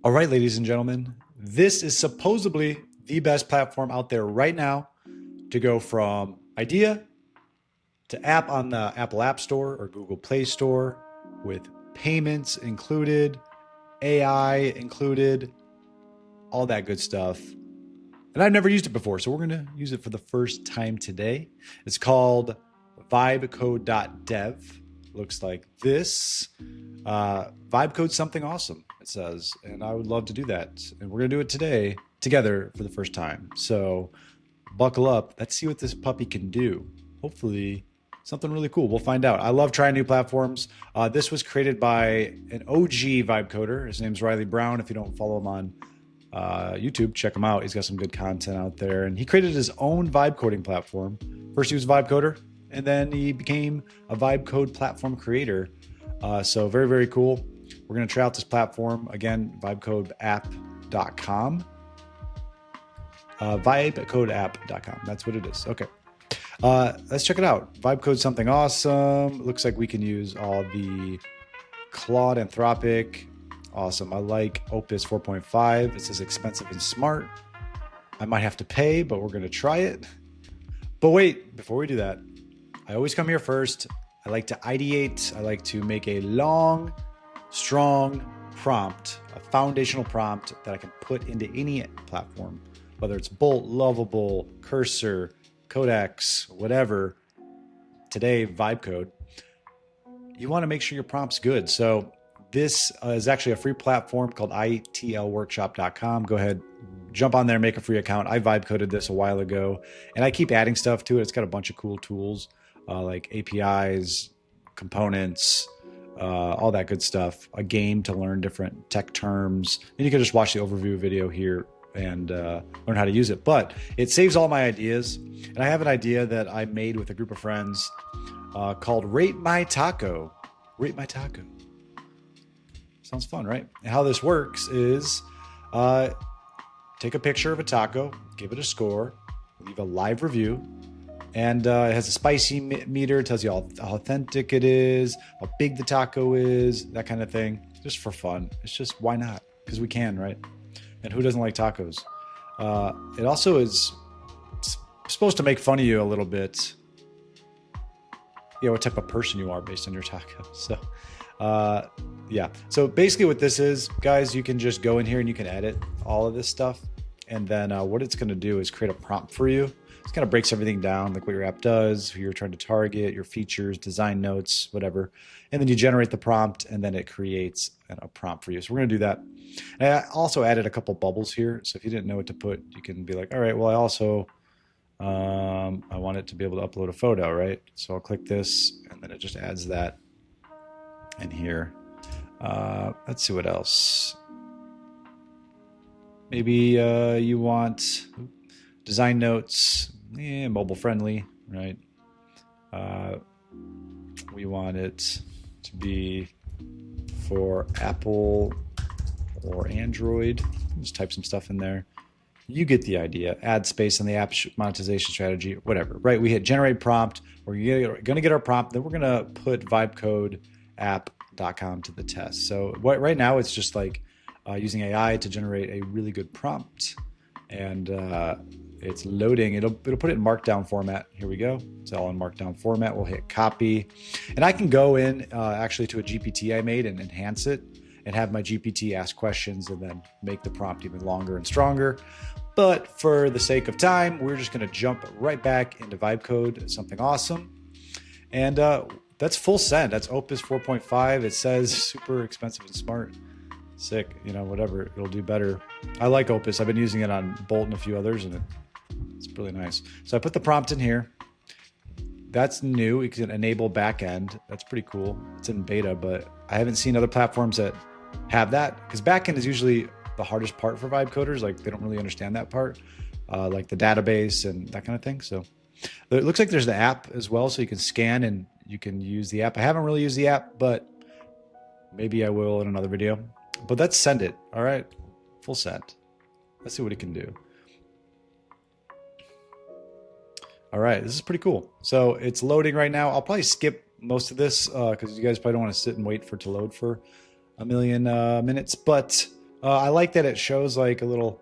All right, ladies and gentlemen, this is supposedly the best platform out there right now to go from idea to app on the Apple App Store or Google Play Store with payments included, AI included, all that good stuff. And I've never used it before, so we're going to use it for the first time today. It's called VibeCode.dev. Looks like this. VibeCode something awesome, it says, and I would love to do that. And we're going to do it today together for the first time. So buckle up. Let's see what this puppy can do. Hopefully something really cool. We'll find out. I love trying new platforms. This was created by an OG vibe coder. His name's Riley Brown. If you don't follow him on YouTube, check him out. He's got some good content out there. And he created his own vibe coding platform. First he was a vibe coder, and then he became a vibe code platform creator. So very, very cool. We're going to try out this platform. Again, VibeCodeApp.com. VibeCodeApp.com. That's what it is. Okay. Let's check it out. VibeCode something awesome. Looks like we can use all the Claude Anthropic. Awesome. I like Opus 4.5. It says expensive and smart. I might have to pay, but we're going to try it. But wait, before we do that, I always come here first. I like to ideate. I like to make a long, strong prompt, a foundational prompt that I can put into any platform, whether it's Bolt, Lovable, Cursor, Codex, whatever. Today, VibeCode. You want to make sure your prompt's good. So this is actually a free platform called itlworkshop.com. Go ahead, jump on there, make a free account. I vibe coded this a while ago, and I keep adding stuff to it. It's got a bunch of cool tools like APIs, components, all that good stuff. A game to learn different tech terms. And you can just watch the overview video here and learn how to use it. But it saves all my ideas. And I have an idea that I made with a group of friends called Rate My Taco. Rate My Taco. Sounds fun, right? And how this works is take a picture of a taco, give it a score, leave a live review, and it has a spicy meter, tells you how authentic it is, how big the taco is, that kind of thing, just for fun. It's just, why not? Because we can, right? And who doesn't like tacos? It also is supposed to make fun of you a little bit, what type of person you are based on your taco. So yeah. So basically what this is, guys, you can just go in here and you can edit all of this stuff. And then what it's going to do is create a prompt for you. It kind of breaks everything down, like what your app does, who you're trying to target, your features, design notes, whatever. And then you generate the prompt, and then it creates a prompt for you. So we're going to do that. And I also added a couple bubbles here. So if you didn't know what to put, you can be like, all right, well, I also I want it to be able to upload a photo, right? So I'll click this, and then it just adds that in here. Let's see what else. Maybe you want design notes, mobile friendly, right? We want it to be for Apple or Android. Just type some stuff in there. You get the idea. Add space on the app monetization strategy, whatever, right? We hit generate prompt. We're going to get our prompt. Then we're going to put VibeCodeApp.com to the test. So right now it's just like using AI to generate a really good prompt. And it's loading. It'll put it in markdown format. Here we go. It's all in markdown format. We'll hit copy. And I can go in actually to a GPT I made and enhance it and have my GPT ask questions and then make the prompt even longer and stronger. But for the sake of time, we're just going to jump right back into VibeCode, something awesome. And that's full send. That's Opus 4.5. It says super expensive and smart. Sick, whatever. It'll do better. I like Opus. I've been using it on Bolt and a few others, and it's really nice. So I put the prompt in here. That's new. We can enable backend. That's pretty cool. It's in beta, but I haven't seen other platforms that have that, because backend is usually the hardest part for vibe coders. Like, they don't really understand that part, like the database and that kind of thing. So it looks like there's the app as well, so you can scan and you can use the app. I haven't really used the app, but maybe I will in another video. But let's send it. All right, full send. Let's see what it can do. All right, this is pretty cool. So it's loading right now. I'll probably skip most of this because you guys probably don't want to sit and wait for it to load for a million minutes. But I like that it shows like a little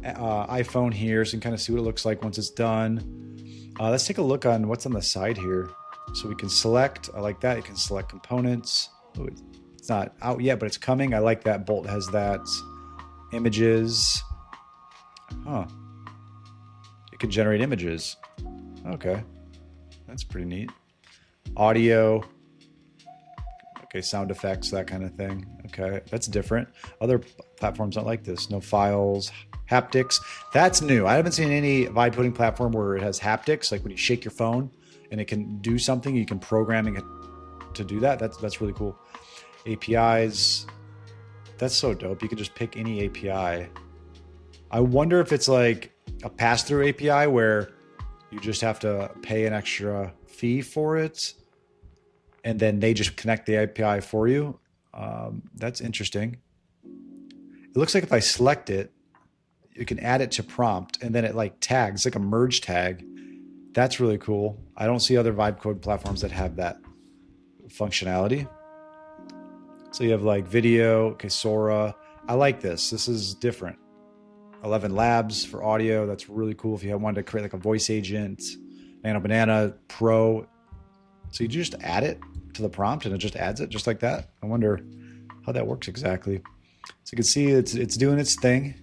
iPhone here, so you can kind of see what it looks like once it's done. Let's take a look on what's on the side here. So we can select, I like that. You can select components. Ooh, it's not out yet, but it's coming. I like that Bolt has that. Images. Huh. It can generate images. Okay. That's pretty neat. Audio. Okay, sound effects, that kind of thing. Okay, that's different. Other platforms don't like this. No files, haptics. That's new. I haven't seen any vibe coding platform where it has haptics, like when you shake your phone and it can do something, you can programming it to do that. That's really cool. APIs. That's so dope. You can just pick any API. I wonder if it's like a pass-through API where you just have to pay an extra fee for it, and then they just connect the API for you. That's interesting. It looks like if I select it, you can add it to prompt, and then it like tags, like a merge tag. That's really cool. I don't see other vibe code platforms that have that functionality. So you have like video, okay, Sora. I like this. This is different. 11 labs for audio. That's really cool if you wanted to create like a voice agent. Nano Banana Pro. So you just add it to the prompt and it just adds it just like that. I wonder how that works exactly. So you can see it's doing its thing.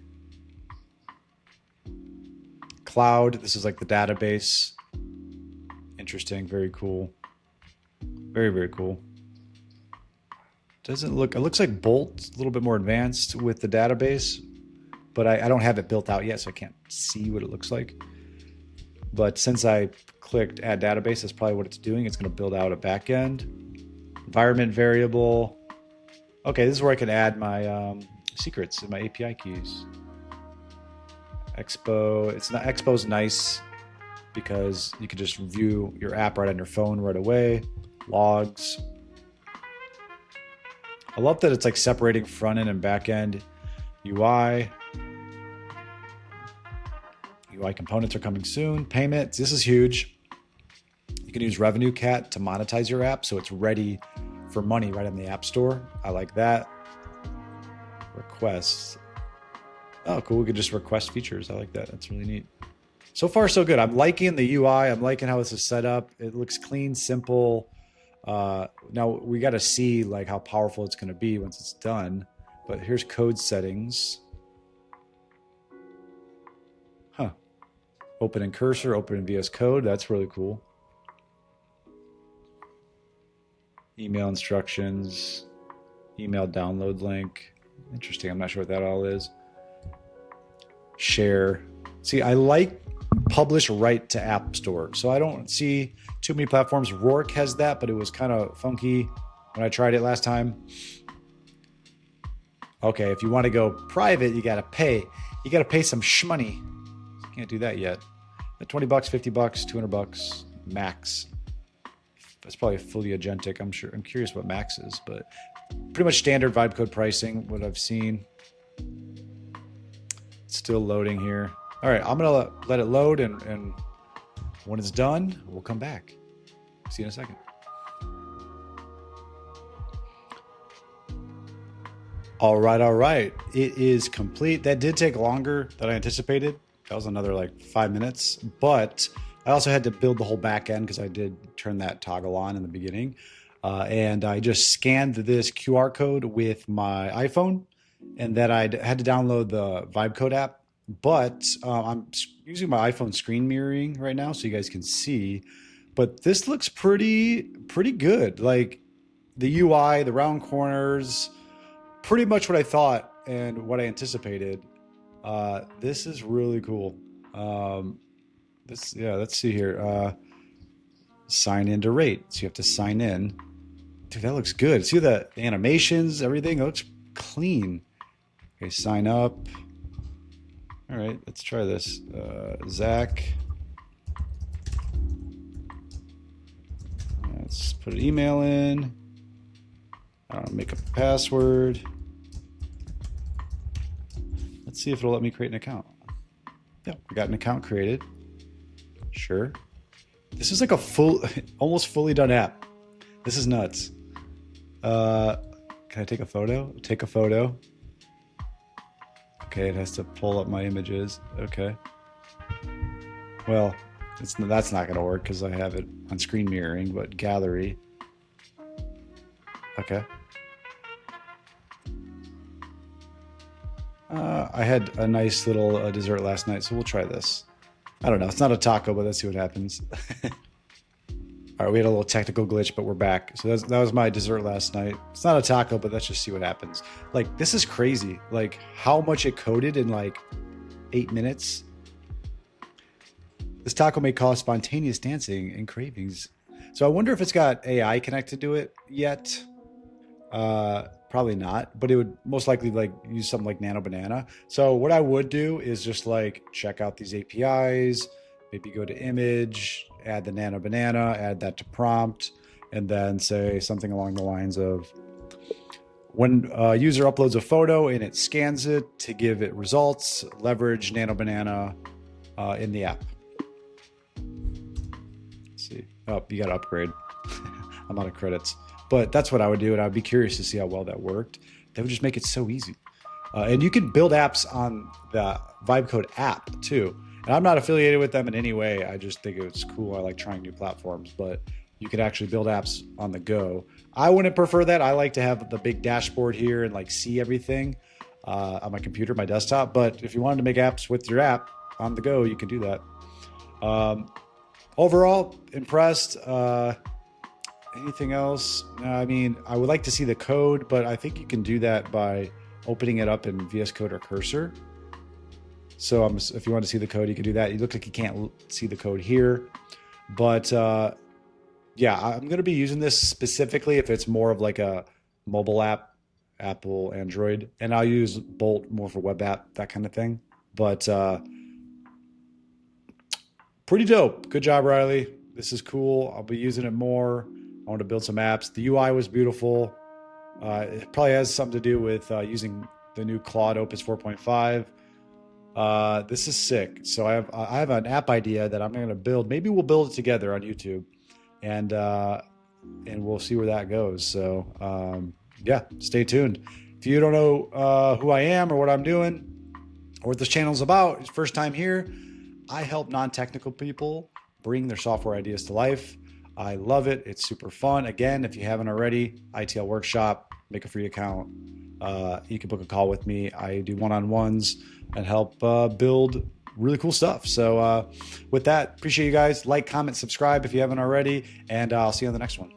Cloud. This is like the database. Interesting. Very cool. Very, very cool. Doesn't look, it looks like Bolt, a little bit more advanced with the database, but I don't have it built out yet, so I can't see what it looks like. But since I clicked add database, that's probably what it's doing. It's going to build out a backend. Environment variable. Okay, this is where I can add my secrets and my API keys. Expo. It's not, Expo's nice because you can just view your app right on your phone right away. Logs. I love that it's like separating front end and back end. UI. UI components are coming soon. Payments. This is huge. You can use Revenue Cat to monetize your app, so it's ready for money right in the App Store. I like that. Requests. Oh, cool. We could just request features. I like that. That's really neat. So far, so good. I'm liking the UI. I'm liking how this is set up. It looks clean, simple. Now we got to see like how powerful it's going to be once it's done. But here's code settings. Huh. Open in cursor, open in VS Code. That's really cool. Email instructions, email download link. Interesting. I'm not sure what that all is. Share. See, I like publish right to App Store. So I don't see too many platforms. Rourke has that, but it was kind of funky when I tried it last time. Okay, if you want to go private, you got to pay. You got to pay some shmoney. Can't do that yet. At $20, $50, $200 max. That's probably fully agentic. I'm sure. I'm curious what max is, but pretty much standard vibe code pricing, what I've seen. It's still loading here. All right, I'm going to let it load, and when it's done, we'll come back. See you in a second. All right. It is complete. That did take longer than I anticipated. That was another like 5 minutes, but I also had to build the whole back end because I did turn that toggle on in the beginning. And I just scanned this QR code with my iPhone, and then I had to download the VibeCodeApp. But I'm using my iPhone screen mirroring right now so you guys can see. But this looks pretty good. Like the UI, the round corners, pretty much what I thought and what I anticipated. This is really cool. Let's see here. Sign in to rate. So you have to sign in. Dude, that looks good. See the animations, everything. It looks clean. Okay, sign up. All right, let's try this. Zach. Let's put an email in. Make a password. Let's see if it'll let me create an account. Yeah, we got an account created. Sure. This is like a almost fully done app. This is nuts. Can I take a photo? Take a photo. Okay, it has to pull up my images. Okay. Well, that's not going to work because I have it on screen mirroring, but gallery. Okay. I had a nice little dessert last night, so we'll try this. I don't know. It's not a taco, but let's see what happens. All right, we had a little technical glitch, but we're back. So that was my dessert last night. It's not a taco, but let's just see what happens. Like, this is crazy. Like, how much it coded in like 8 minutes. This taco may cause spontaneous dancing and cravings. So I wonder if it's got AI connected to it yet. Probably not, but it would most likely like use something like Nano Banana. So what I would do is just like check out these APIs, maybe go to image, add the Nano Banana, add that to prompt, and then say something along the lines of when a user uploads a photo and it scans it to give it results, leverage Nano Banana in the app. Let's see. Oh, you got to upgrade. I'm out of credits. But that's what I would do, and I'd be curious to see how well that worked. That would just make it so easy. And you can build apps on the VibeCodeApp too. And I'm not affiliated with them in any way. I just think it's cool. I like trying new platforms, but you can actually build apps on the go. I wouldn't prefer that. I like to have the big dashboard here and like see everything on my computer, my desktop. But if you wanted to make apps with your app on the go, you can do that. Overall, impressed. Anything else? I mean, I would like to see the code, but I think you can do that by opening it up in VS Code or Cursor. So if you want to see the code, you can do that. You look like you can't see the code here. But yeah, I'm going to be using this specifically if it's more of like a mobile app, Apple, Android. And I'll use Bolt more for web app, that kind of thing. But pretty dope. Good job, Riley. This is cool. I'll be using it more. I want to build some apps. The UI was beautiful. It probably has something to do with using the new Claude Opus 4.5. This is sick. So I have an app idea that I'm going to build. Maybe we'll build it together on YouTube, and we'll see where that goes. So yeah, stay tuned. If you don't know who I am or what I'm doing or what this channel is about, it's first time here. I help non-technical people bring their software ideas to life. I love it. It's super fun. Again, if you haven't already, ITL Workshop, make a free account. You can book a call with me. I do one-on-ones and help build really cool stuff. So with that, appreciate you guys. Like, comment, subscribe if you haven't already, and I'll see you on the next one.